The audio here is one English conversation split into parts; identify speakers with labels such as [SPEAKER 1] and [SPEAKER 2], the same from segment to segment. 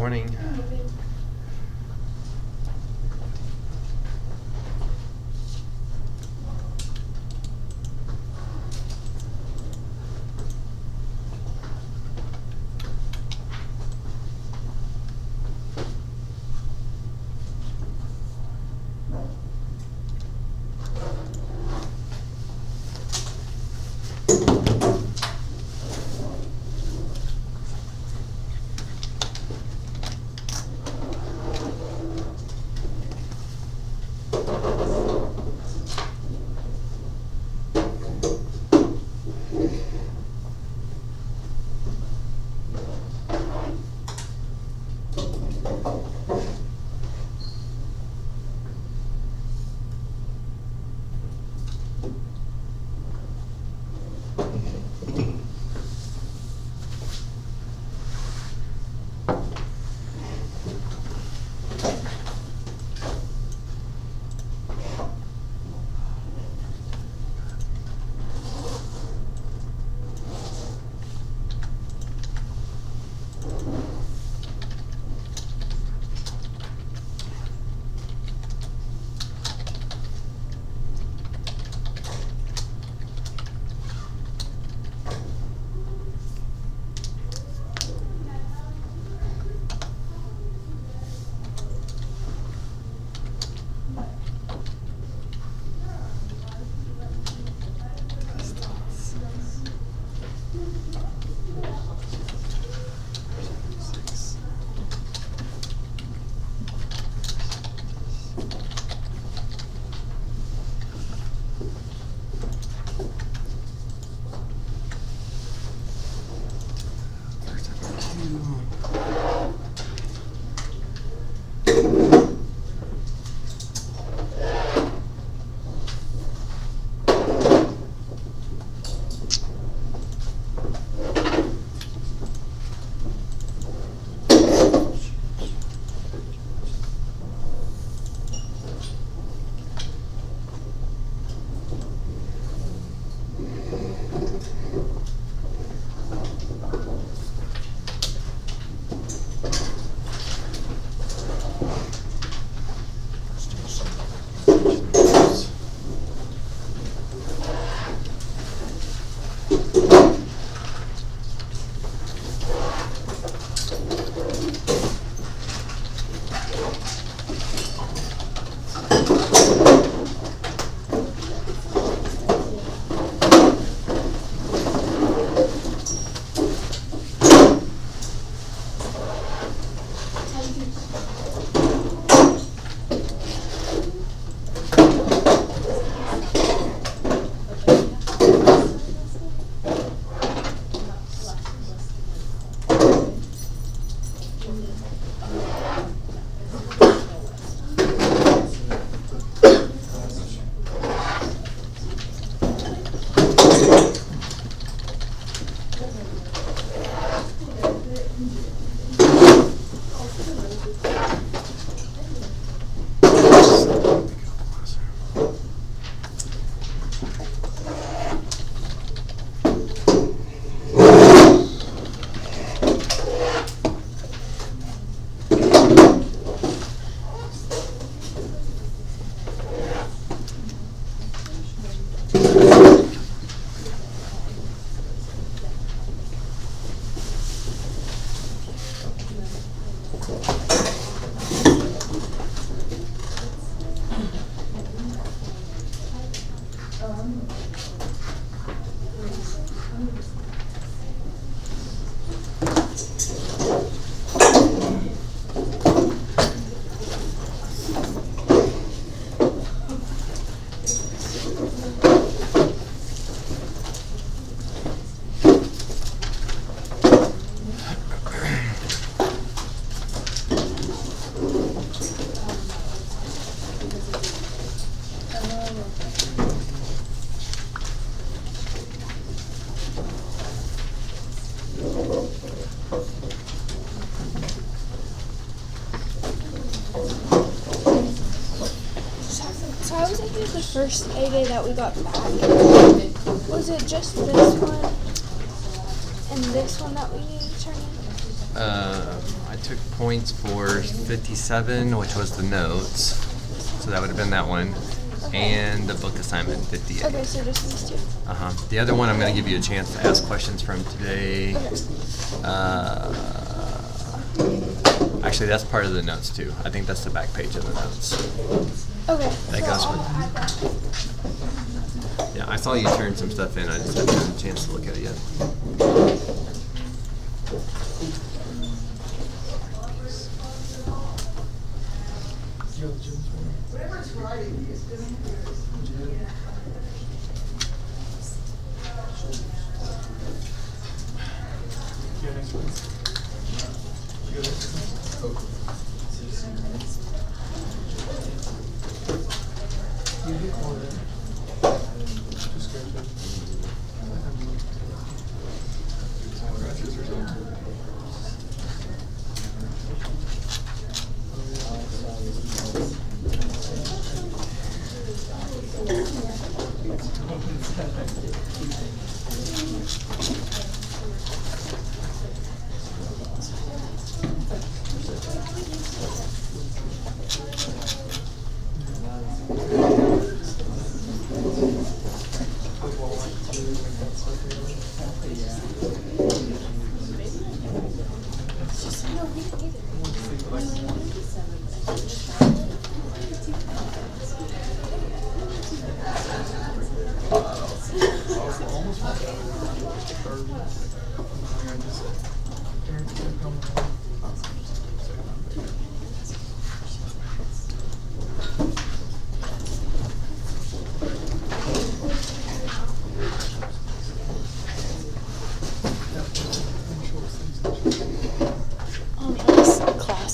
[SPEAKER 1] morning.
[SPEAKER 2] So I was thinking the first A-Day that we got back, was it just this one and this one that we need to turn in?
[SPEAKER 1] I took points for 57, which was the notes. So that would have been that one. And the book assignment, 58.
[SPEAKER 2] Okay, so just these two.
[SPEAKER 1] The other one, I'm going to give you a chance to ask questions from today. Actually, that's part of the notes too. I think that's the back page of the notes.
[SPEAKER 2] Okay.
[SPEAKER 1] That goes with. Yeah, I saw you turn some stuff in. I just haven't had a chance to look at it yet.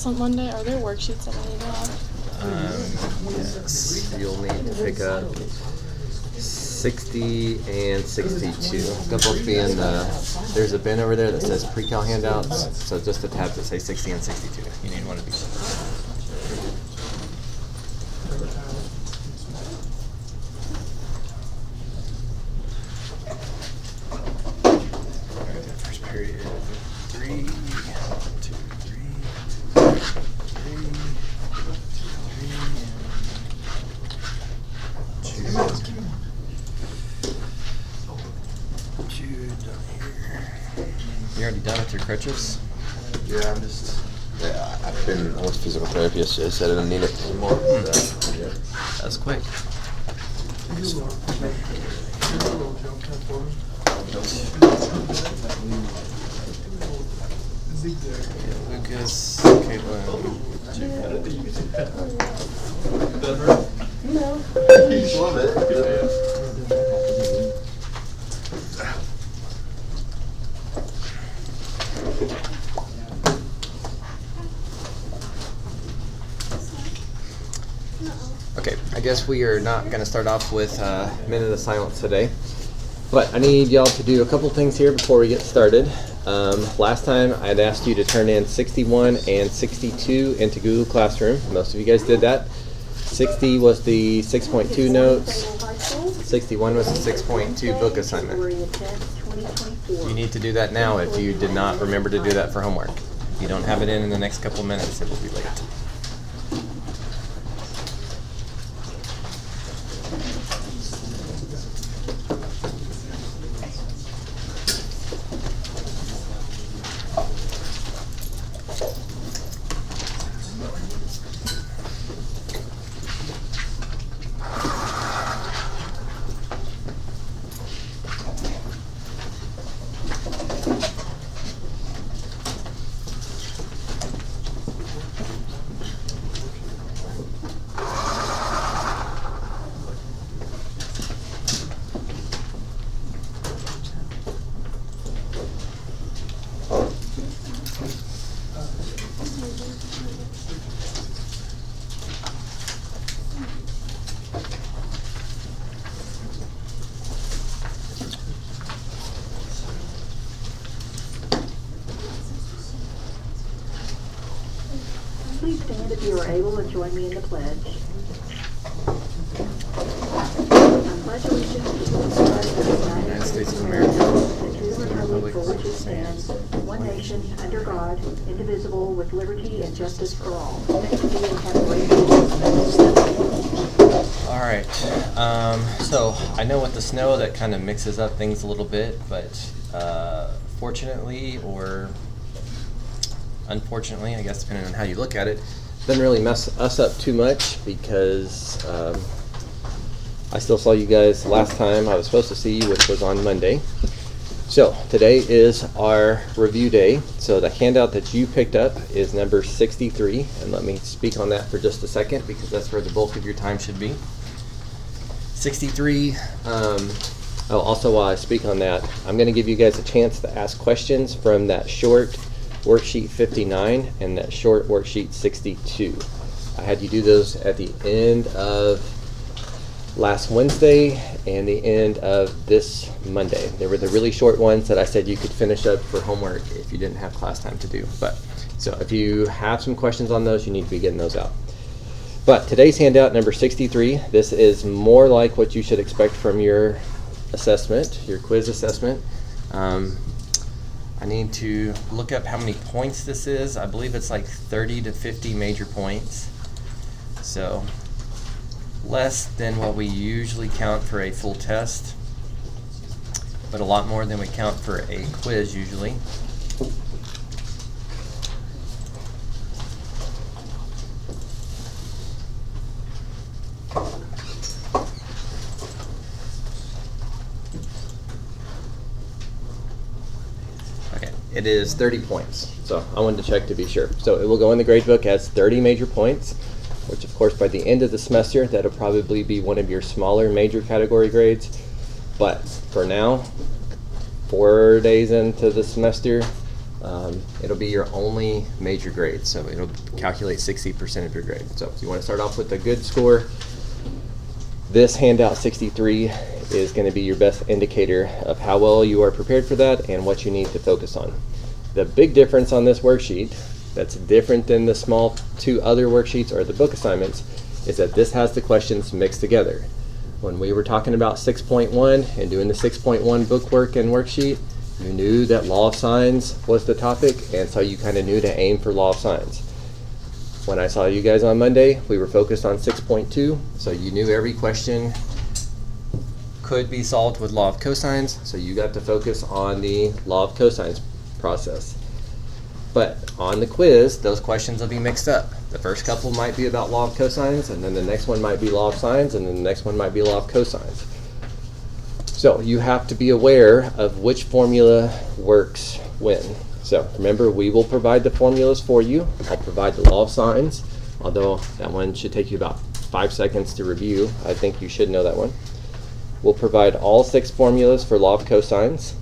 [SPEAKER 2] On Monday, are there worksheets that I need to have?
[SPEAKER 1] Yes. You'll need to pick up 60 and 62. They'll both be in the. There's a bin over there that says pre-cal handouts. So just the tabs that say 60 and 62. You need one of these. First period. 3, 2, 3. You already done with your crutches?
[SPEAKER 3] Yeah, I've been with physical therapy yesterday, so I didn't need it anymore. So, yeah.
[SPEAKER 1] That's quick. Lucas, Caitlin.
[SPEAKER 3] Love it.
[SPEAKER 1] Okay, I guess we are not going to start off with a minute of silence today. But I need y'all to do a couple things here before we get started. Last time I had asked you to turn in 61 and 62 into Google Classroom. Most of you guys did that. 60 was the 6.2 notes. 61 was the 6.2 book assignment. You need to do that now if you did not remember to do that for homework. If you don't have it in the next couple minutes, it will be late.
[SPEAKER 4] Please stand if you are able and join me in the pledge. I pledge allegiance to the flag of the
[SPEAKER 1] United States of America,
[SPEAKER 4] and to the republic for which it stands, one nation, under God, indivisible, with liberty and justice for all. Thank you and have a great day.
[SPEAKER 1] All right. So I know with the snow that kind of mixes up things a little bit, but fortunately or unfortunately, I guess depending on how you look at it, doesn't really mess us up too much because I still saw you guys last time I was supposed to see you, which was on Monday. So today is our review day. So the handout that you picked up is number 63, and let me speak on that for just a second because that's where the bulk of your time should be. 63. Also, while I speak on that, I'm going to give you guys a chance to ask questions from that short worksheet 59 and that short worksheet 62. I had you do those at the end of last Wednesday and the end of this Monday. They were the really short ones that I said you could finish up for homework if you didn't have class time to do. But so if you have some questions on those, you need to be getting those out. But today's handout, number 63, this is more like what you should expect from your assessment, your quiz assessment. I need to look up how many points this is. I believe it's like 30 to 50 major points. So less than what we usually count for a full test, but a lot more than we count for a quiz usually. It is 30 points, so I wanted to check to be sure. So it will go in the grade book as 30 major points, which of course by the end of the semester, that'll probably be one of your smaller major category grades. But for now, 4 days into the semester, it'll be your only major grade. So it'll calculate 60% of your grade. So if you want to start off with a good score, this handout 63 is going to be your best indicator of how well you are prepared for that and what you need to focus on. The big difference on this worksheet that's different than the small 2 other worksheets or the book assignments is that this has the questions mixed together. When we were talking about 6.1 and doing the 6.1 bookwork and worksheet, you knew that law of signs was the topic, and so you kind of knew to aim for law of signs. When I saw you guys on Monday, we were focused on 6.2, so you knew every question could be solved with law of cosines, so you got to focus on the law of cosines process. But on the quiz, those questions will be mixed up. The first couple might be about law of cosines, and then the next one might be law of sines, and then the next one might be law of cosines. So you have to be aware of which formula works when. So remember, we will provide the formulas for you. I'll provide the law of sines, although that one should take you about 5 seconds to review. I think you should know that one. We'll provide all 6 formulas for law of cosines.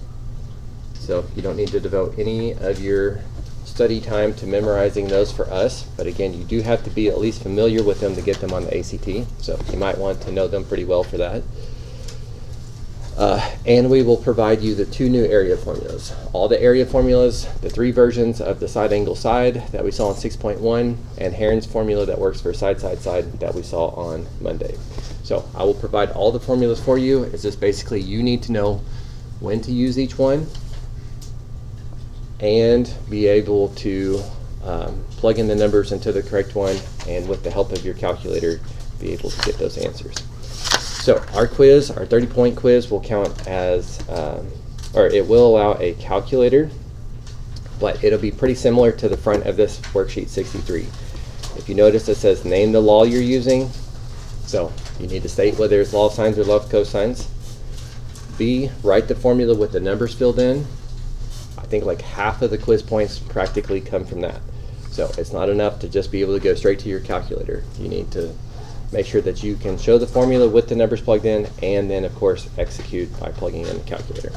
[SPEAKER 1] So you don't need to devote any of your study time to memorizing those for us. But again, you do have to be at least familiar with them to get them on the ACT. So you might want to know them pretty well for that. And we will provide you the 2 new area formulas. All the area formulas, the 3 versions of the side angle side that we saw in 6.1, and Heron's formula that works for side, side, side that we saw on Monday. So I will provide all the formulas for you. It's just basically you need to know when to use each one and be able to plug in the numbers into the correct one, and with the help of your calculator, be able to get those answers. So our quiz, our 30-point quiz, will count as, or it will allow a calculator, but it'll be pretty similar to the front of this worksheet 63. If you notice, it says name the law you're using. So you need to state whether it's law of sines or law of cosines. B, write the formula with the numbers filled in. I think like half of the quiz points practically come from that. So it's not enough to just be able to go straight to your calculator. You need to make sure that you can show the formula with the numbers plugged in, and then of course execute by plugging in the calculator.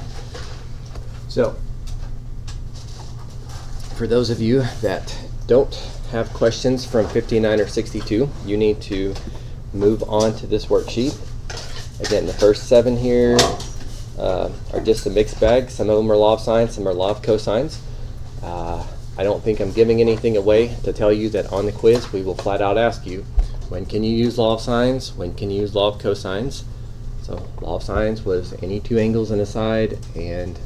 [SPEAKER 1] So for those of you that don't have questions from 59 or 62, you need to move on to this worksheet. Again, the first 7 here are just a mixed bag. Some of them are law of sines, some are law of cosines. I don't think I'm giving anything away to tell you that on the quiz we will flat out ask you, when can you use law of sines? When can you use law of cosines? So law of sines was any 2 angles in a side, and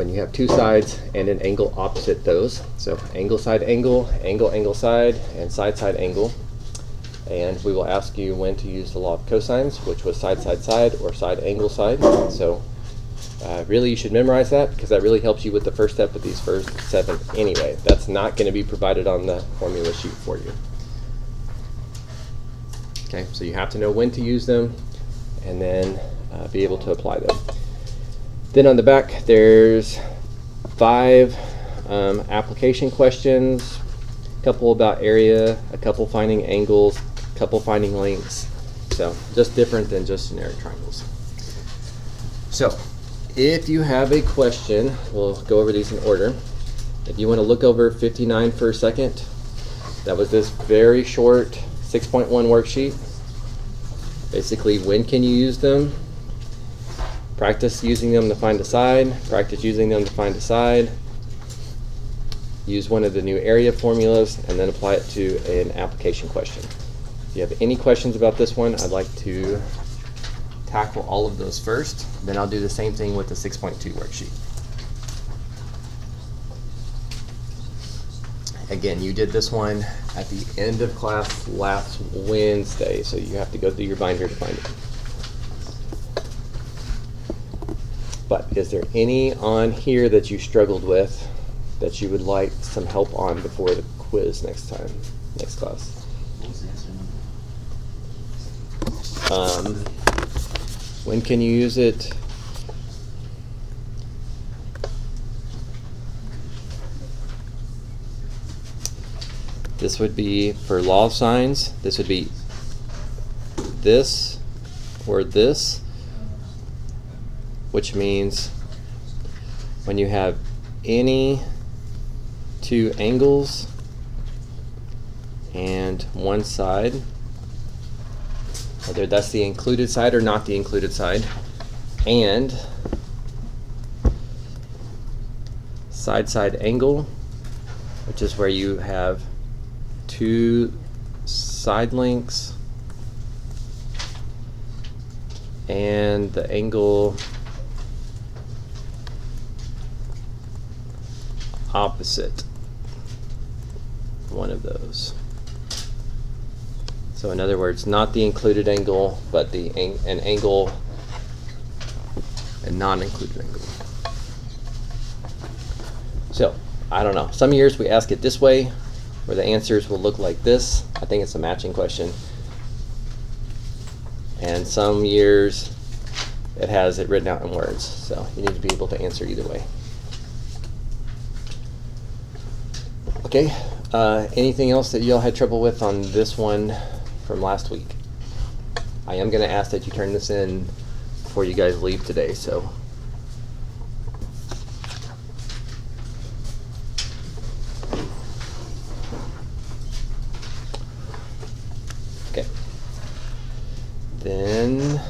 [SPEAKER 1] when you have two sides and an angle opposite those. So angle, side, angle, angle, angle, side, and side, side, angle. And we will ask you when to use the law of cosines, which was side, side, side, or side, angle, side. So really you should memorize that, because that really helps you with the first step of these first 7 anyway. That's not going to be provided on the formula sheet for you. Okay, so you have to know when to use them and then be able to apply them. Then on the back there's 5 application questions, a couple about area, a couple finding angles, a couple finding lengths. So just different than just generic triangles. So if you have a question, we'll go over these in order. If you want to look over 59 for a second, that was this very short 6.1 worksheet. Basically, when can you use them? Practice using them to find a side. Practice using them to find a side. Use one of the new area formulas and then apply it to an application question. If you have any questions about this one, I'd like to tackle all of those first. Then I'll do the same thing with the 6.2 worksheet. Again, you did this one at the end of class last Wednesday, so you have to go through your binder to find it. But is there any on here that you struggled with that you would like some help on before the quiz next class? When can you use it? This would be for law of sines. This would be this or this, which means when you have any 2 angles and one side, whether that's the included side or not the included side, and side side angle, which is where you have 2 side lengths and the angle opposite one of those. So in other words, not the included angle, but an angle, a non-included angle. So I don't know. Some years we ask it this way, where the answers will look like this. I think it's a matching question. And some years it has it written out in words. So you need to be able to answer either way. Okay. Anything else that y'all had trouble with on this one from last week? I am going to ask that you turn this in before you guys leave today. So okay. Then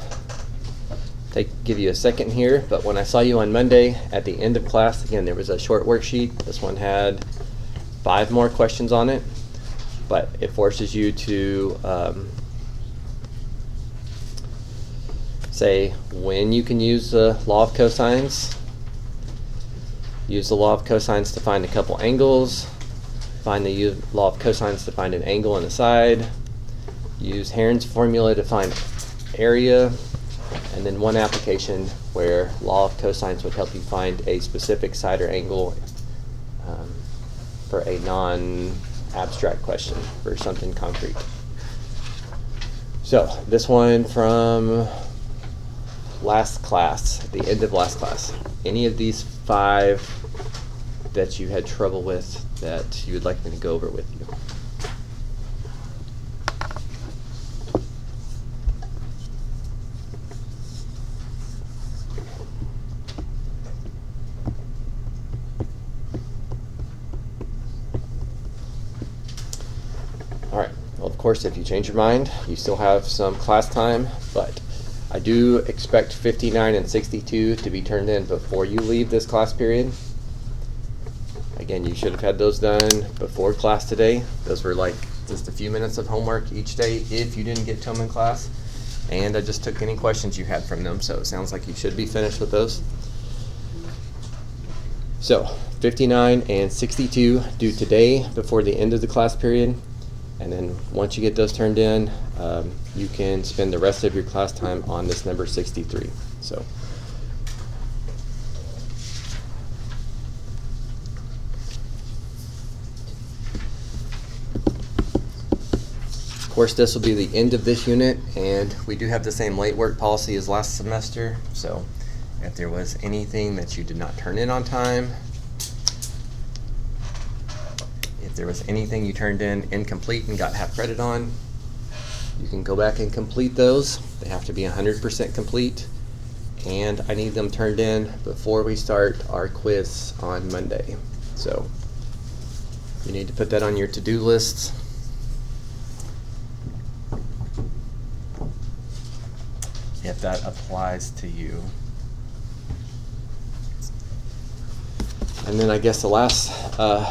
[SPEAKER 1] give you a second here, but when I saw you on Monday at the end of class, again, there was a short worksheet. This one had 5 more questions on it, but it forces you to say when you can use the law of cosines. Use the law of cosines to find a couple angles. Find the law of cosines to find an angle and a side. Use Heron's formula to find area. And then one application where law of cosines would help you find a specific side or angle for a non-abstract question, for something concrete. So this one from last class, at the end of last class, any of these 5 that you had trouble with that you would like me to go over with you? Of course, if you change your mind, you still have some class time, but I do expect 59 and 62 to be turned in before you leave this class period. Again, you should have had those done before class today. Those were like just a few minutes of homework each day if you didn't get to them in class. And I just took any questions you had from them, so it sounds like you should be finished with those. So 59 and 62 due today before the end of the class period. And then once you get those turned in, you can spend the rest of your class time on this number 63. So. Of course, this will be the end of this unit, and we do have the same late work policy as last semester. So if there was anything that you did not turn in on time, if there was anything you turned in incomplete and got half credit on, you can go back and complete those. They have to be 100% complete, and I need them turned in before we start our quiz on Monday. So you need to put that on your to-do list. If that applies to you. And then I guess the last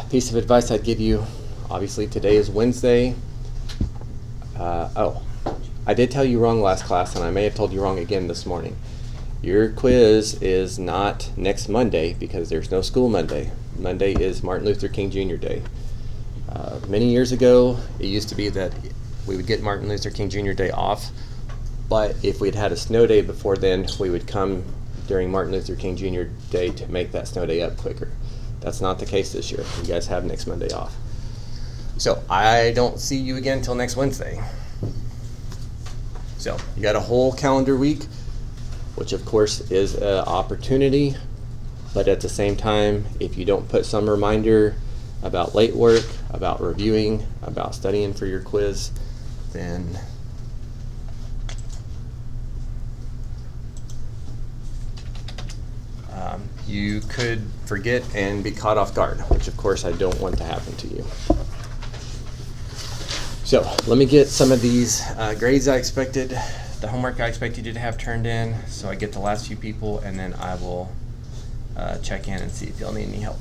[SPEAKER 1] piece of advice I'd give you, obviously today is Wednesday. I did tell you wrong last class, and I may have told you wrong again this morning. Your quiz is not next Monday because there's no school Monday. Monday is Martin Luther King Jr. Day. Many years ago, it used to be that we would get Martin Luther King Jr. Day off, but if we'd had a snow day before then, we would come during Martin Luther King Jr. Day to make that snow day up quicker. That's not the case this year. You guys have next Monday off. So I don't see you again until next Wednesday. So you got a whole calendar week, which of course is an opportunity, but at the same time, if you don't put some reminder about late work, about reviewing, about studying for your quiz, then you could forget and be caught off guard, which of course I don't want to happen to you. So let me get some of these grades I expected, the homework I expected you to have turned in, so I get the last few people, and then I will check in and see if y'all need any help.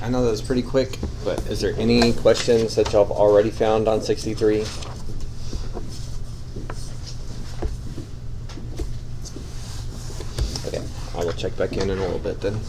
[SPEAKER 1] I know that was pretty quick, but is there any questions that y'all have already found on 63? Okay, I will check back in a little bit then.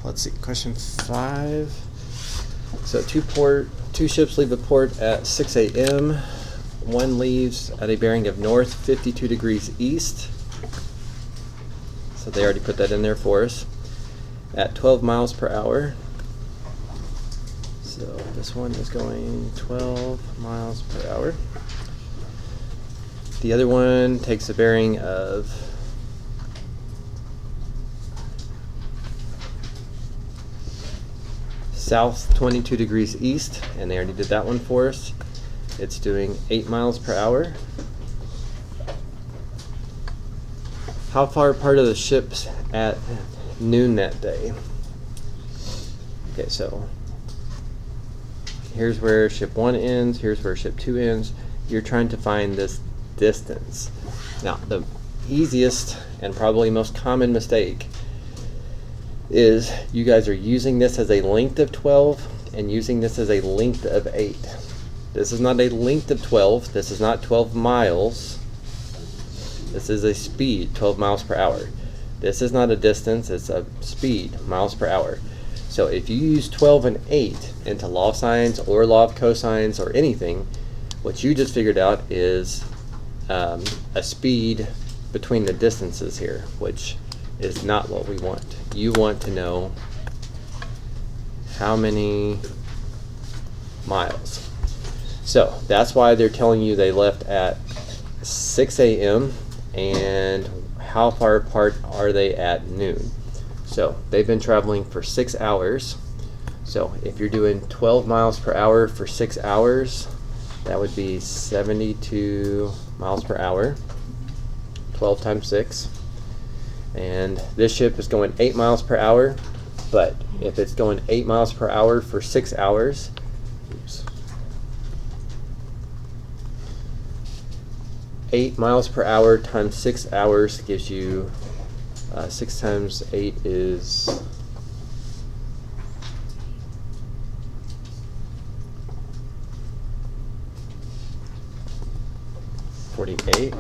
[SPEAKER 1] Let's see, question 5. So two ships leave the port at 6 a.m. One leaves at a bearing of north 52 degrees east. So they already put that in there for us. At 12 miles per hour. So this one is going 12 miles per hour. The other one takes a bearing of south 22 degrees east, and they already did that one for us. It's doing 8 miles per hour. How far apart are the ships at noon that day? Okay, so here's where ship 1 ends, here's where ship 2 ends. You're trying to find this distance. Now, the easiest and probably most common mistake is you guys are using this as a length of 12 and using this as a length of 8. This is not a length of 12. This is not 12 miles. This is a speed, 12 miles per hour. This is not a distance, it's a speed, miles per hour. So if you use 12 and 8 into law of sines or law of cosines or anything, what you just figured out is a speed between the distances here, which is not what we want. You want to know how many miles. So that's why they're telling you they left at 6 a.m. and how far apart are they at noon. So they've been traveling for 6 hours. So if you're doing 12 miles per hour for 6 hours, that would be 72 miles per hour. 12 times 6. And this ship is going 8 miles per hour, but if it's going 8 miles per hour for 6 hours, oops, 8 miles per hour times 6 hours gives you 6 times 8 is 48.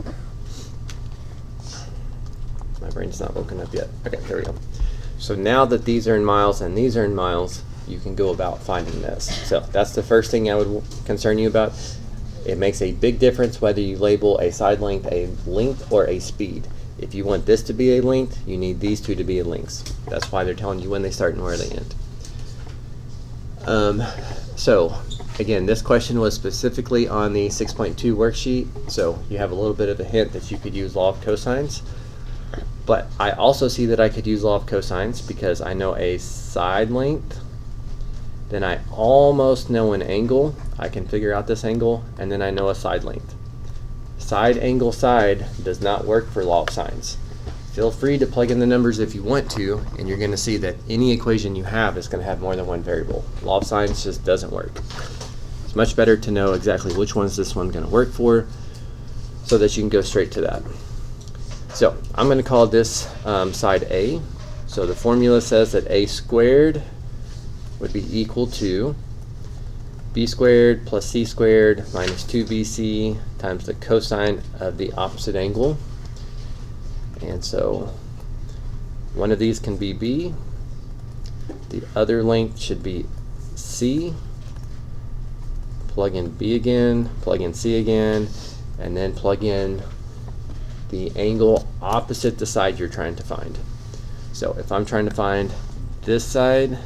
[SPEAKER 1] My brain's not woken up yet. Okay, there we go. So now that these are in miles and these are in miles, you can go about finding this. So that's the first thing I would concern you about. It makes a big difference whether you label a side length a length or a speed. If you want this to be a length, you need these two to be a lengths. That's why they're telling you when they start and where they end. So again, this question was specifically on the 6.2 worksheet, so you have a little bit of a hint that you could use law of cosines. But I also see that I could use law of cosines because I know a side length, then I almost know an angle. I can figure out this angle, and then I know a side length. Side angle side does not work for law of sines. Feel free to plug in the numbers if you want to, and you're going to see that any equation you have is going to have more than one variable. Law of sines just doesn't work. It's much better to know exactly which one's this one going to work for so that you can go straight to that. So I'm going to call this side A. So the formula says that A squared would be equal to B squared plus C squared minus 2BC times the cosine of the opposite angle. And so one of these can be B. The other length should be C. Plug in B again, plug in C again, and then plug in the angle opposite the side you're trying to find. So if I'm trying to find this side,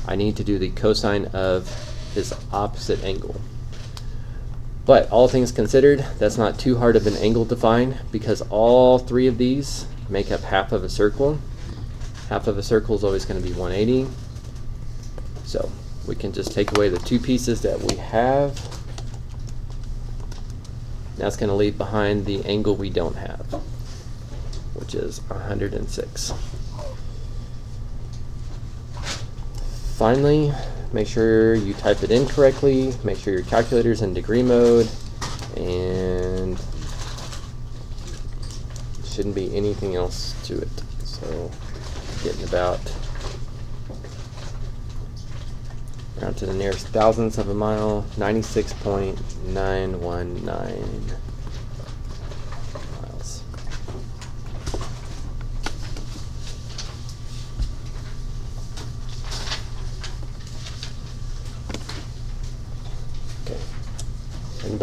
[SPEAKER 1] I need to do the cosine of this opposite angle. But all things considered, that's not too hard of an angle to find because all three of these make up half of a circle. Half of a circle is always going to be 180. So we can just take away the two pieces that we have. That's going to leave behind the angle we don't have, which is 106. Finally, make sure you type it in correctly, make sure your calculator's in degree mode, and shouldn't be anything else to it. So getting about down to the nearest thousandths of a mile, 96.919 miles.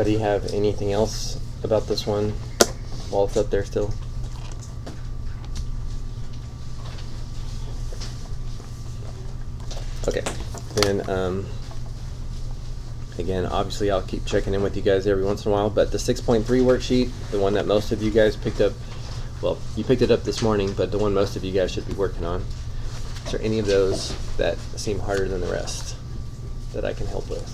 [SPEAKER 1] Anybody have anything else about this one while it's up there still? Okay, then again, obviously I'll keep checking in with you guys every once in a while, but the 6.3 worksheet, the one that most of you guys picked up, well, you picked it up this morning, but the one most of you guys should be working on. Is there any of those that seem harder than the rest that I can help with?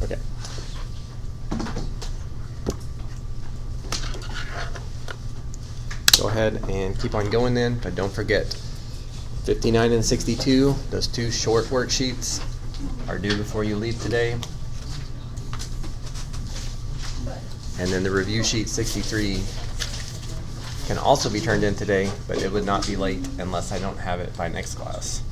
[SPEAKER 1] Okay. Go ahead and keep on going then, but don't forget 59 and 62, those two short worksheets are due before you leave today. And then the review sheet 63 can also be turned in today, but it would not be late unless I don't have it by next class.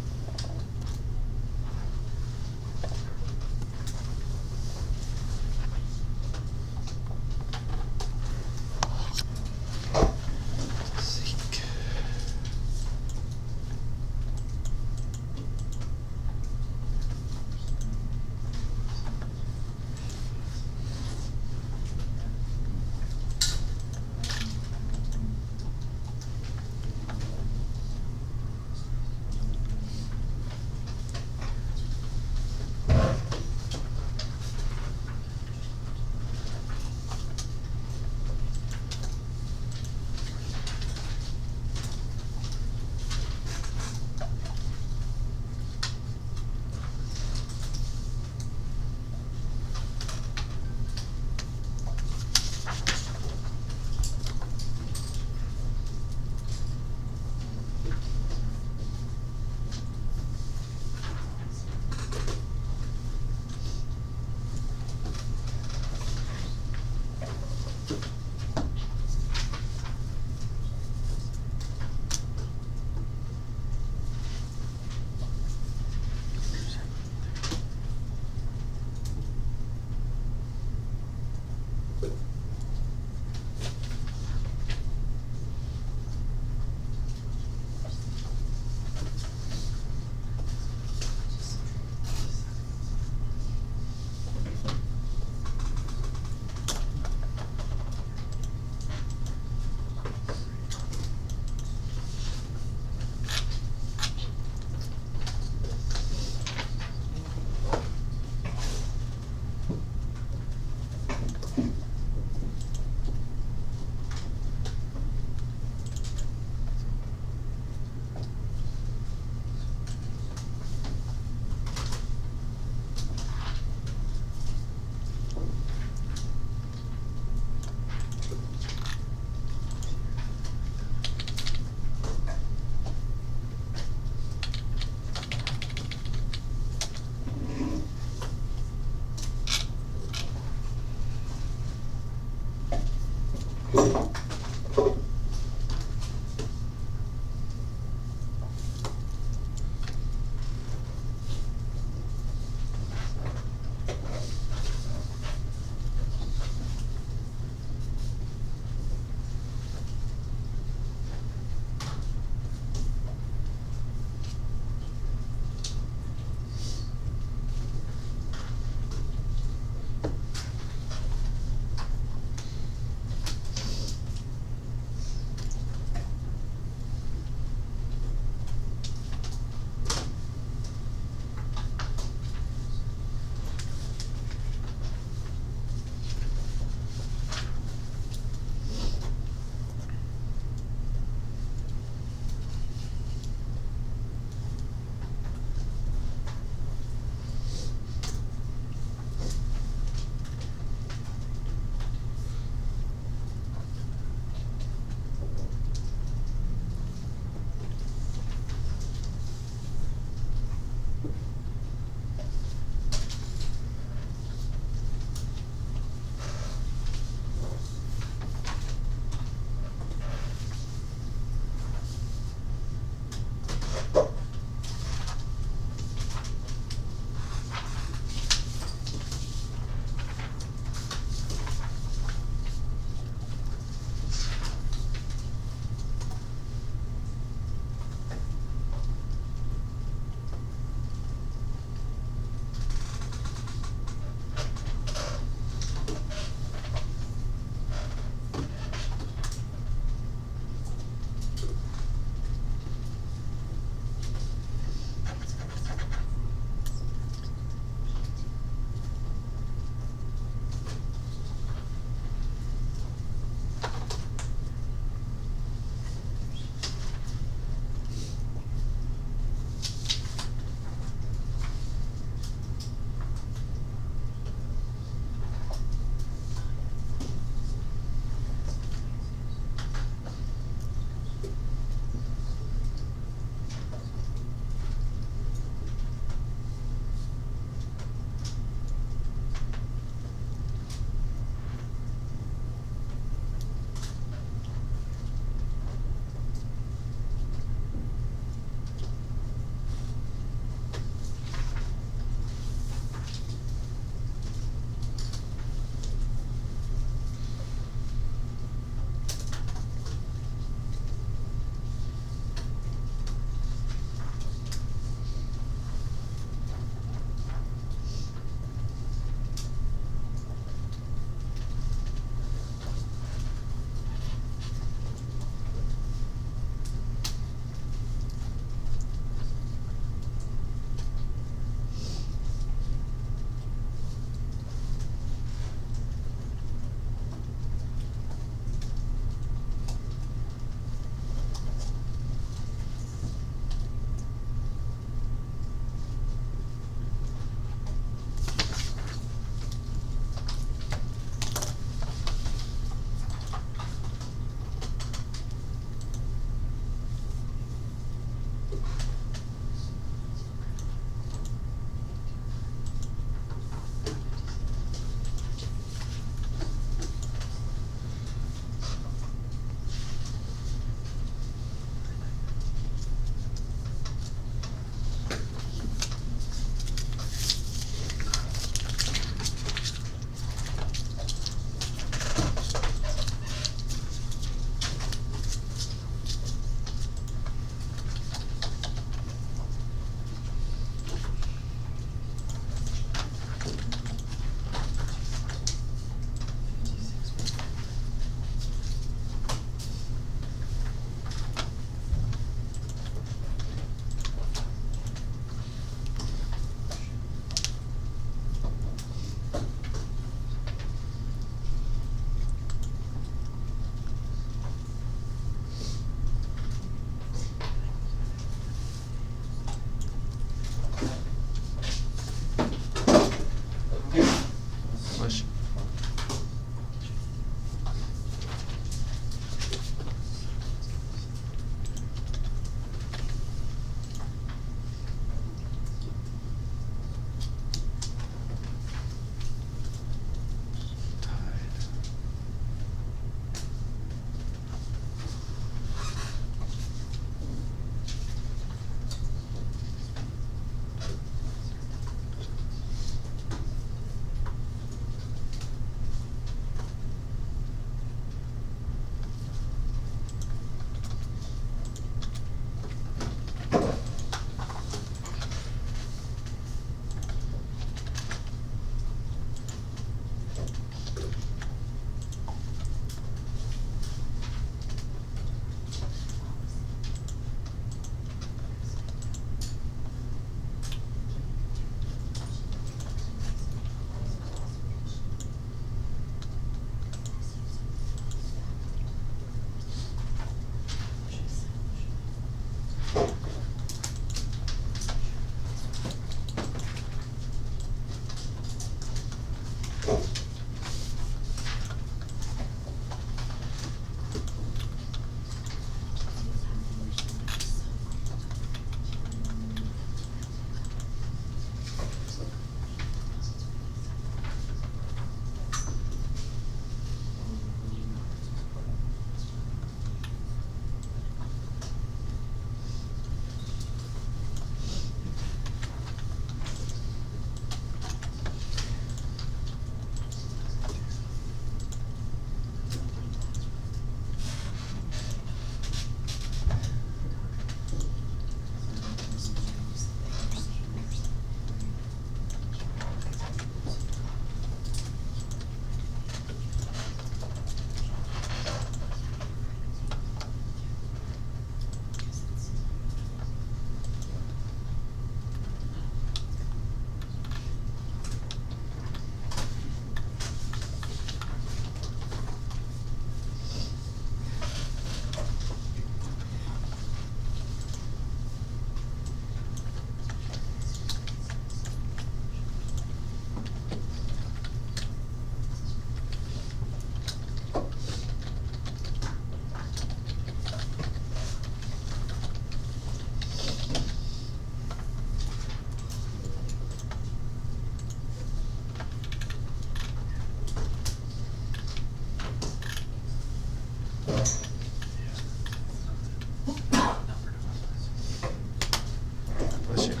[SPEAKER 1] Bless you.
[SPEAKER 5] Do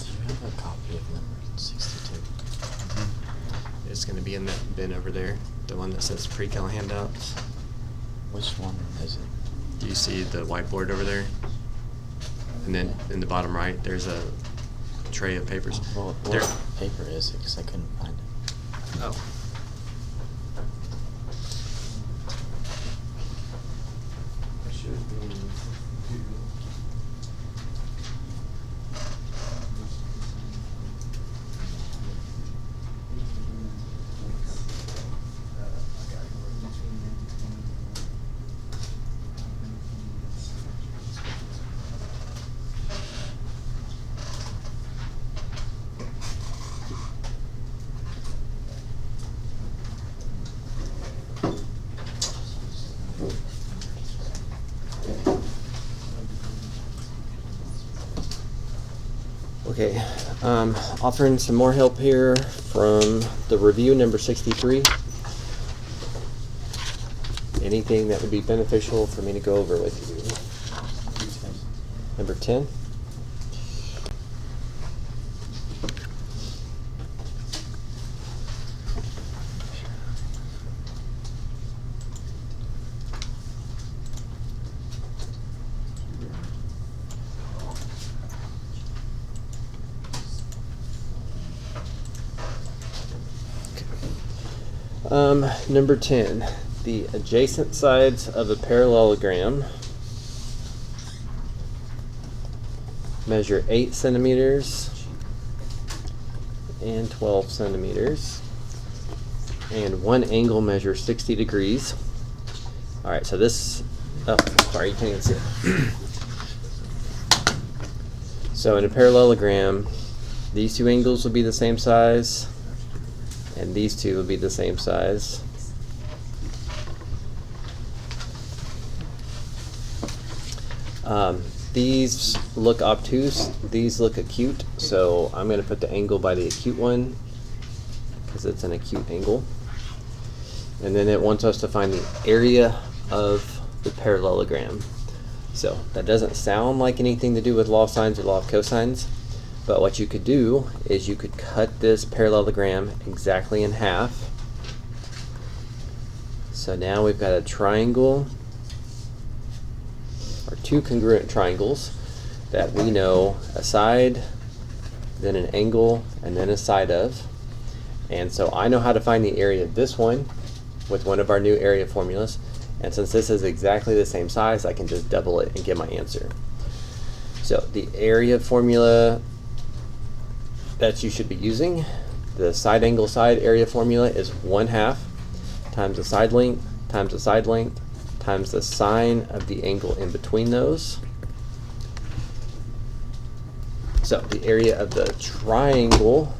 [SPEAKER 5] you have a copy of number 62?
[SPEAKER 1] It's going to be in that bin over there, the one that says pre-cal handouts.
[SPEAKER 5] Which one is it?
[SPEAKER 1] Do you see the whiteboard over there? And then in the bottom right, there's a tray of papers.
[SPEAKER 5] Well,
[SPEAKER 1] There-
[SPEAKER 5] what paper is it? Because I couldn't find it.
[SPEAKER 1] Oh. Okay, offering some more help here from the review number 63. Anything that would be beneficial for me to go over with you? Number 10. Number 10, the adjacent sides of a parallelogram measure 8 centimeters and 12 centimeters, and one angle measures 60 degrees. All right, so this, oh, sorry, you can't even see it. So in a parallelogram, these two angles will be the same size, and these two will be the same size. These look obtuse, these look acute, so I'm going to put the angle by the acute one because it's an acute angle. And then it wants us to find the area of the parallelogram. So that doesn't sound like anything to do with law of sines or law of cosines, but what you could do is you could cut this parallelogram exactly in half. So now we've got a triangle, or two congruent triangles that we know a side, then an angle, and then a side of. And so I know how to find the area of this one with one of our new area formulas. And since this is exactly the same size, I can just double it and get my answer. So the area formula that you should be using, the side angle side area formula, is 1/2 times the side length times the side length times the sine of the angle in between those. So the area of the triangle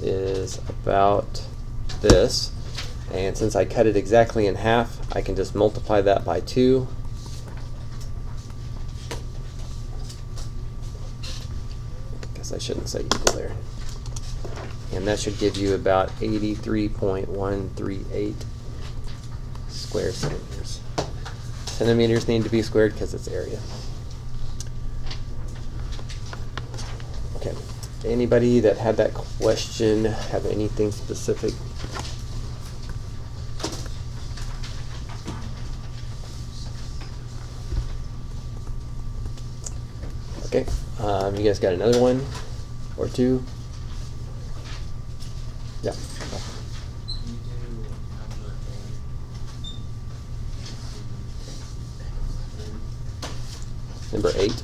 [SPEAKER 1] is about this, and since I cut it exactly in half, I can just multiply that by 2. I guess I shouldn't say equal there. And that should give you about 83.138 square centimeters. Centimeters need to be squared because it's area. Okay. Anybody that had that question have anything specific? Okay, you guys got another one or two? Yeah. Number 8.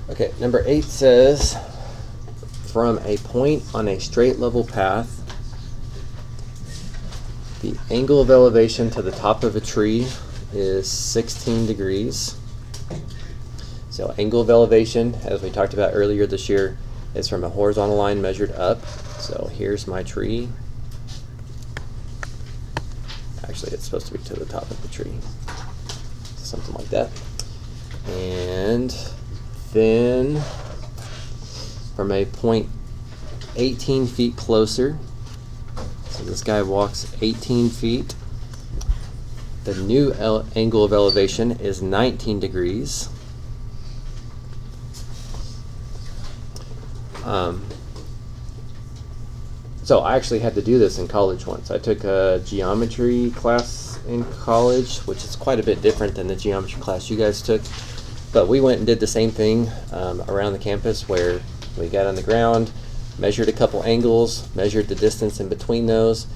[SPEAKER 1] Okay, number 8 says, from a point on a straight level path, the angle of elevation to the top of a tree is 16 degrees. So angle of elevation, as we talked about earlier this year, is from a horizontal line measured up. So here's my tree. Actually, it's supposed to be to the top of the tree. Something like that. And then from a point 18 feet closer, so this guy walks 18 feet, the new angle of elevation is 19 degrees. So I actually had to do this in college once. I took a geometry class in college, which is quite a bit different than the geometry class you guys took. But we went and did the same thing around the campus, where we got on the ground, measured a couple angles, measured the distance in between those,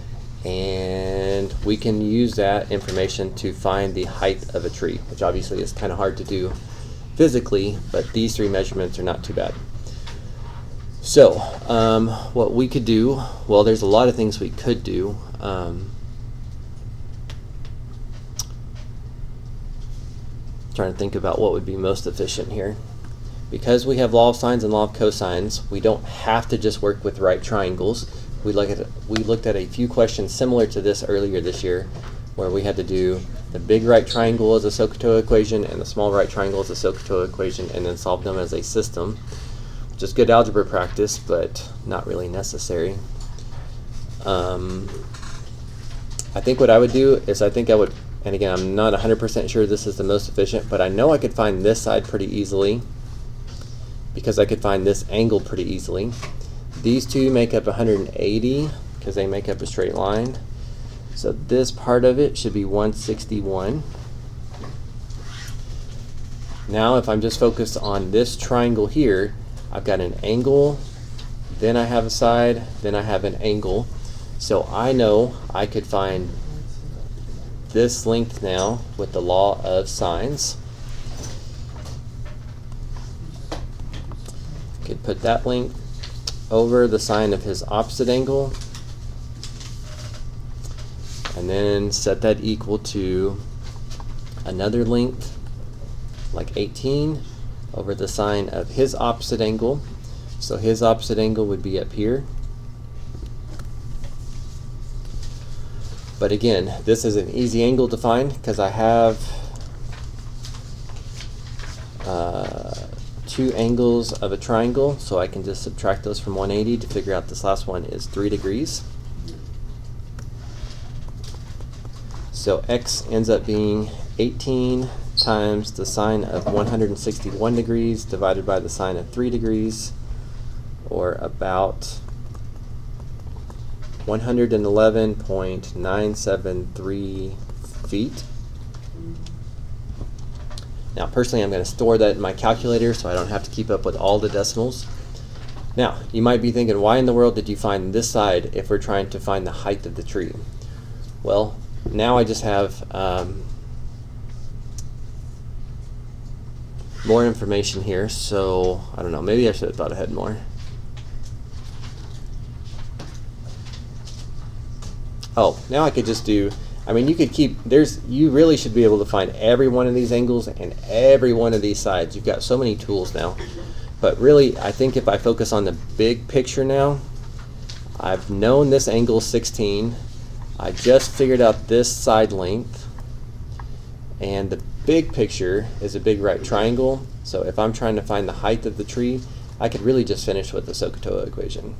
[SPEAKER 1] and we can use that information to find the height of a tree, which obviously is kind of hard to do physically, but these 3 measurements are not too bad. So what we could do, well, there's a lot of things we could do. Trying to think about what would be most efficient here. Because we have law of sines and law of cosines, we don't have to just work with right triangles. We looked at a few questions similar to this earlier this year, where we had to do the big right triangle as a SOHCAHTOA equation and the small right triangle as a SOHCAHTOA equation, and then solve them as a system. Just good algebra practice, but not really necessary. I think what I would do is and again, I'm not 100% sure this is the most efficient, but I know I could find this side pretty easily because I could find this angle pretty easily. These two make up 180 because they make up a straight line. So this part of it should be 161. Now if I'm just focused on this triangle here, I've got an angle, then I have a side, then I have an angle. So I know I could find this length now with the law of sines. Could put that length over the sine of his opposite angle, and then set that equal to another length, like 18, over the sine of his opposite angle. So his opposite angle would be up here. But again, this is an easy angle to find because I have 2 angles of a triangle, so I can just subtract those from 180 to figure out this last one is 3 degrees. So x ends up being 18 times the sine of 161 degrees divided by the sine of 3 degrees, or about 111.973 feet. Now personally, I'm going to store that in my calculator so I don't have to keep up with all the decimals. Now, you might be thinking, why in the world did you find this side if we're trying to find the height of the tree? Well, now I just have more information here, so I don't know, maybe I should have thought ahead more. Oh, now I could just do, I mean, you could keep, you really should be able to find every one of these angles and every one of these sides. You've got so many tools now. But really, I think if I focus on the big picture now, I've known this angle 16. I just figured out this side length. And the big picture is a big right triangle. So if I'm trying to find the height of the tree, I could really just finish with the SOHCAHTOA equation.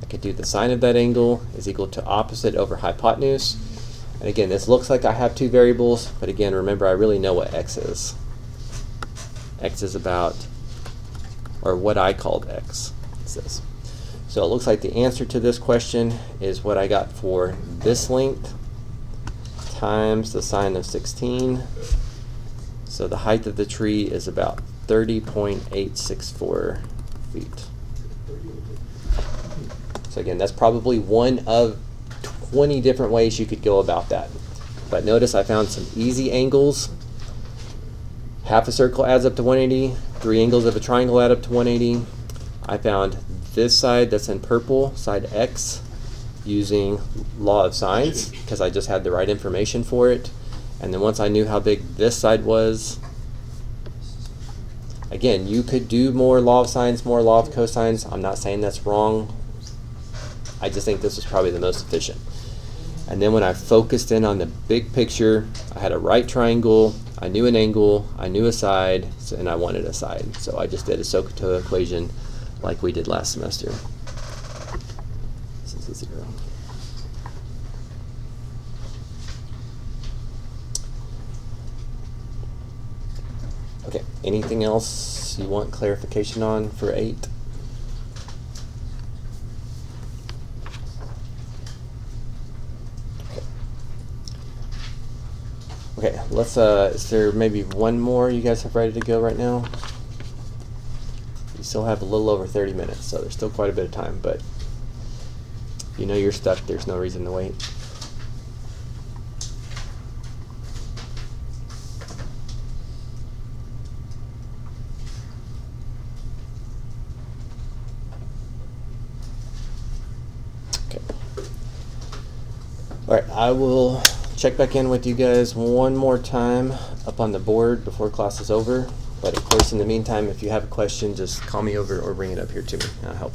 [SPEAKER 1] I could do the sine of that angle is equal to opposite over hypotenuse. And again, this looks like I have two variables, but again, remember, I really know what x is. X is about, or what I called x. It's this. So it looks like the answer to this question is what I got for this length times the sine of 16. So the height of the tree is about 30.864 feet. So again, that's probably one of 20 different ways you could go about that. But notice I found some easy angles. Half a circle adds up to 180. 3 angles of a triangle add up to 180. I found this side that's in purple, side X, using law of sines because I just had the right information for it. And then once I knew how big this side was, again, you could do more law of sines, more law of cosines. I'm not saying that's wrong. I just think this was probably the most efficient. And then when I focused in on the big picture, I had a right triangle, I knew an angle, I knew a side, and I wanted a side. So I just did a SOHCAHTOA equation like we did last semester. This is a 0. Okay, anything else you want clarification on for 8? Okay, let's, is there maybe one more you guys have ready to go right now? You still have a little over 30 minutes, so there's still quite a bit of time, but if you know you're stuck, there's no reason to wait. Okay. All right, I will check back in with you guys one more time up on the board before class is over. But of course, in the meantime, if you have a question, just call me over or bring it up here to me, and I'll help.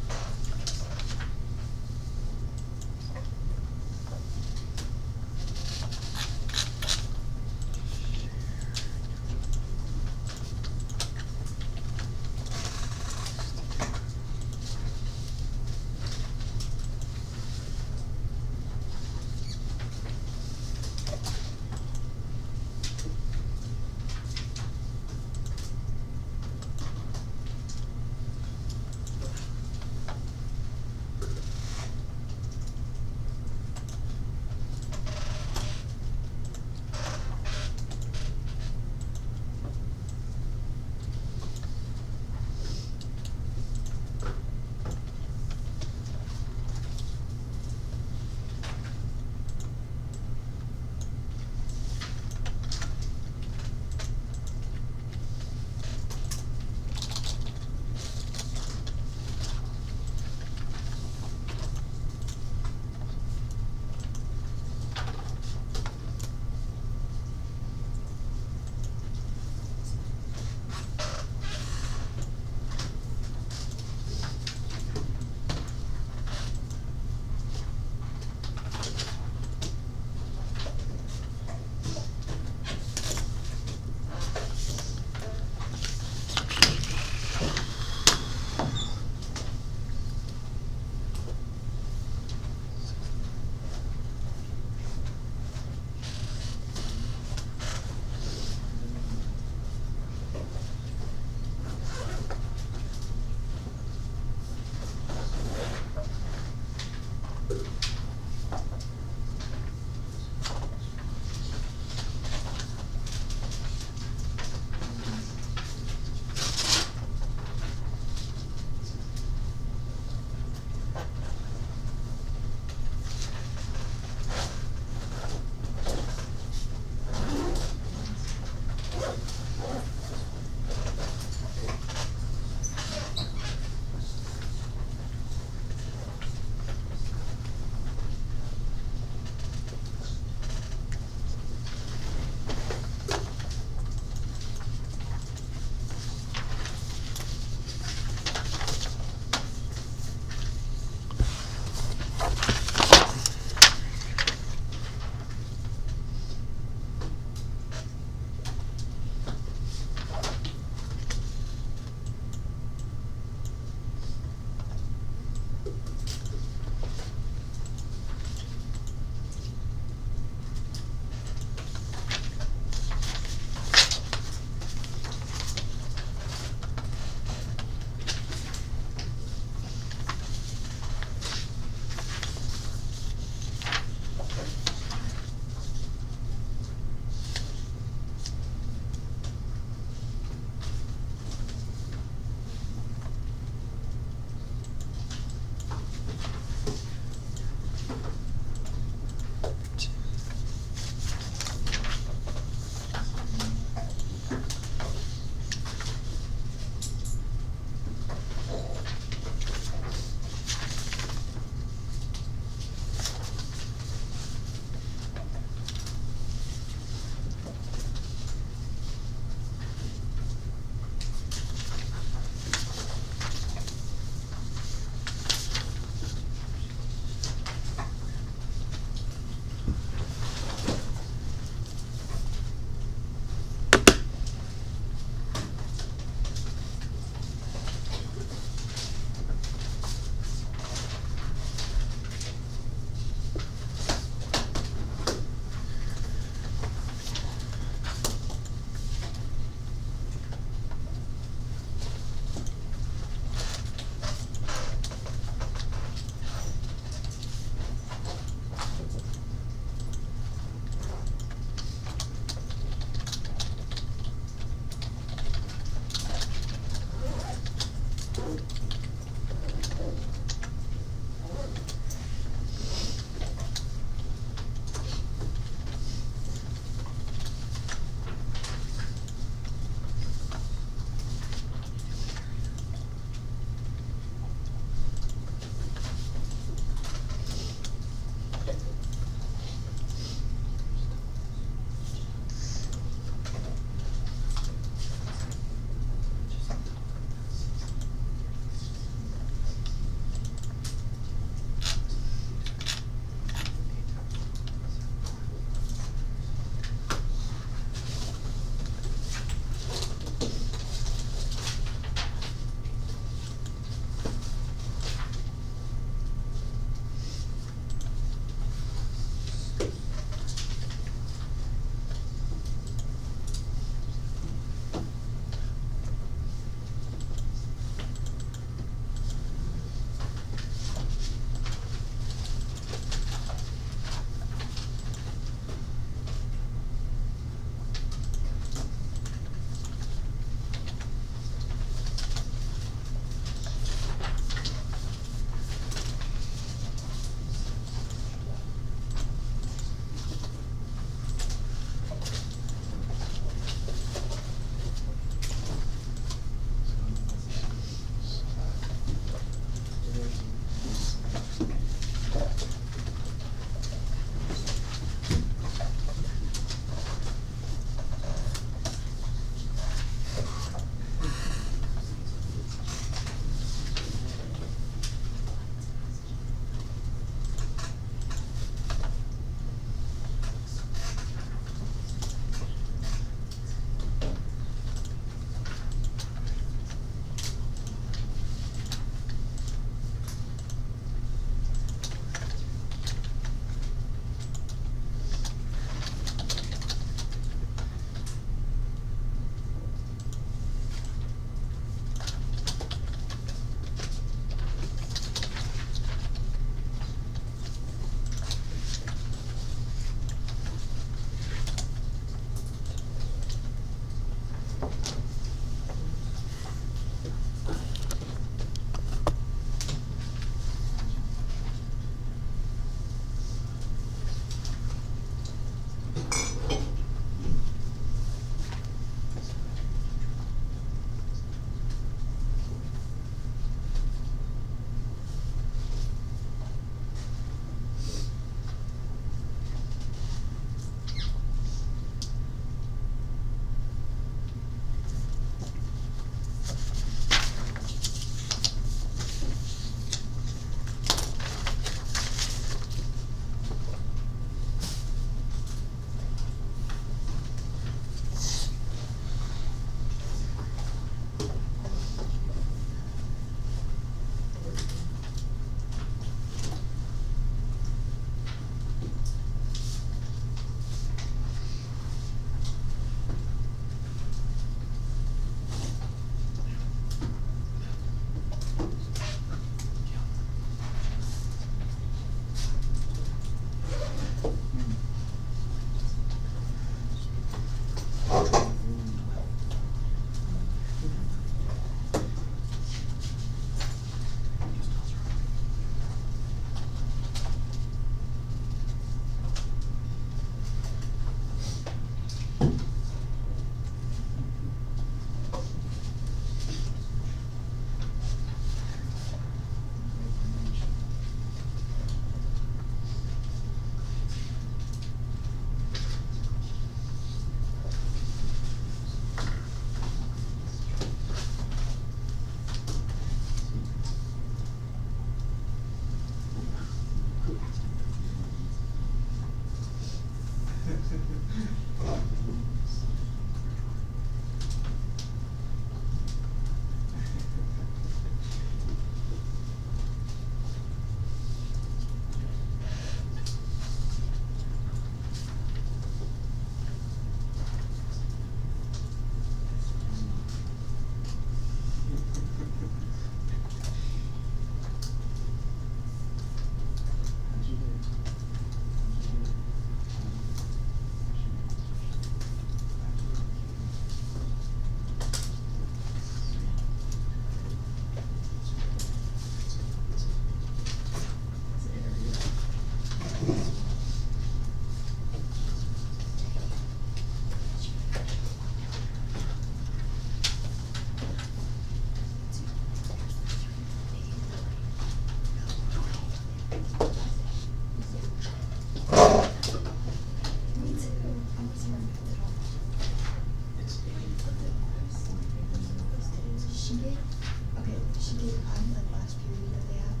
[SPEAKER 6] did like last period that they have,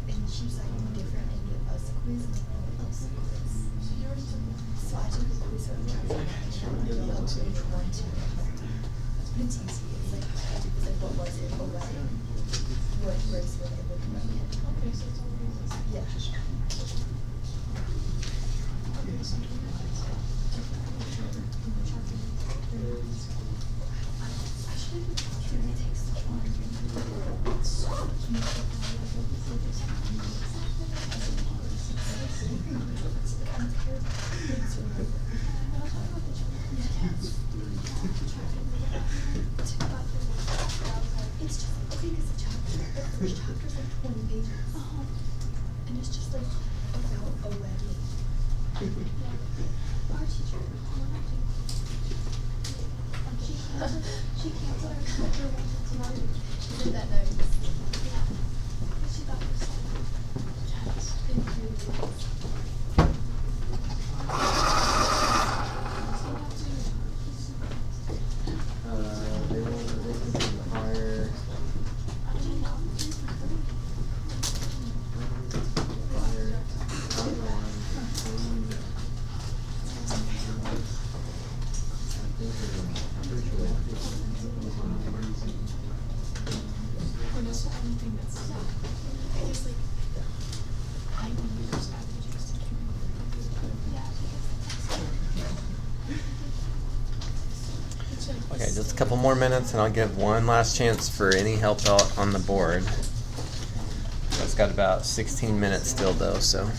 [SPEAKER 6] and she was like different and give us a quiz. And like, oh, a quiz. So I took a quiz over and I didn't know which one to. But it's easy. It's like what was it? Or what race were they looking at? Okay, so it's all yeah. It's just okay because the first chapter's like 20 pages. And it's just like about a wedding. Our teacher, she canceled our chapter tonight. She did that note. She thought it was thank you.
[SPEAKER 1] Okay, just a couple more minutes and I'll give one last chance for any help out on the board. It's got about 16 minutes still though, so.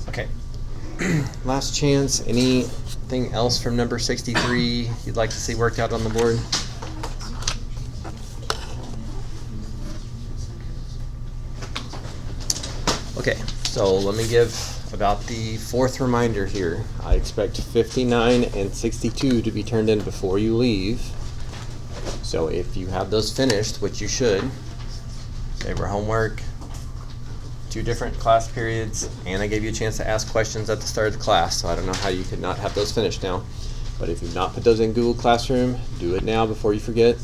[SPEAKER 1] Okay. Last chance. Anything else from number 63 you'd like to see worked out on the board? Okay, so let me give about the fourth reminder here. I expect 59 and 62 to be turned in before you leave. So if you have those finished, which you should, they were homework, 2 different class periods, and I gave you a chance to ask questions at the start of the class, so I don't know how you could not have those finished now. But if you've not put those in Google Classroom, do it now before you forget.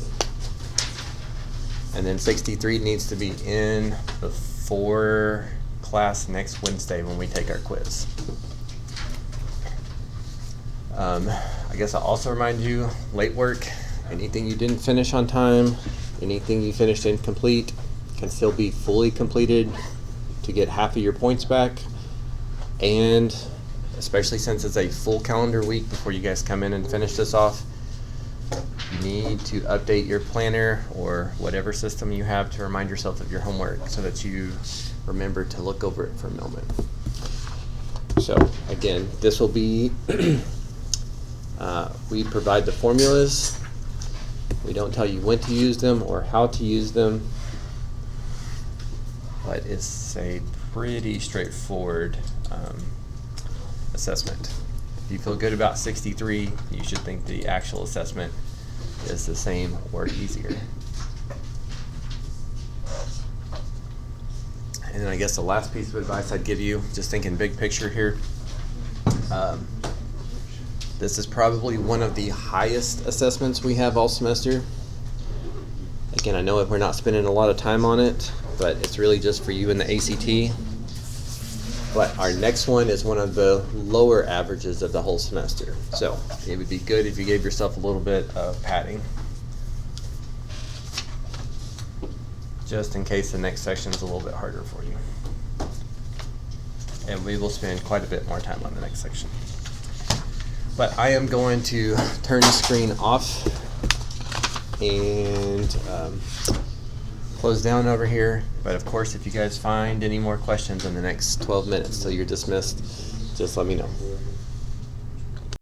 [SPEAKER 1] And then 63 needs to be in before class next Wednesday when we take our quiz. I guess I'll also remind you, late work, anything you didn't finish on time Anything you finished incomplete can still be fully completed to get half of your points back. And especially since it's a full calendar week before you guys come in and finish this off, you need to update your planner or whatever system you have to remind yourself of your homework so that you remember to look over it for a moment. So again, this will be, we provide the formulas. We don't tell you when to use them or how to use them, but it's a pretty straightforward assessment. If you feel good about 63, you should think the actual assessment is the same or easier. And then I guess the last piece of advice I'd give you, just thinking big picture here, this is probably one of the highest assessments we have all semester. Again, I know we're not spending a lot of time on it, but it's really just for you in the ACT. But our next one is one of the lower averages of the whole semester. So it would be good if you gave yourself a little bit of padding, just in case the next section is a little bit harder for you. And we will spend quite a bit more time on the next section. But I am going to turn the screen off and close down over here. But of course, if you guys find any more questions in the next 12 minutes till you're dismissed, just let me know.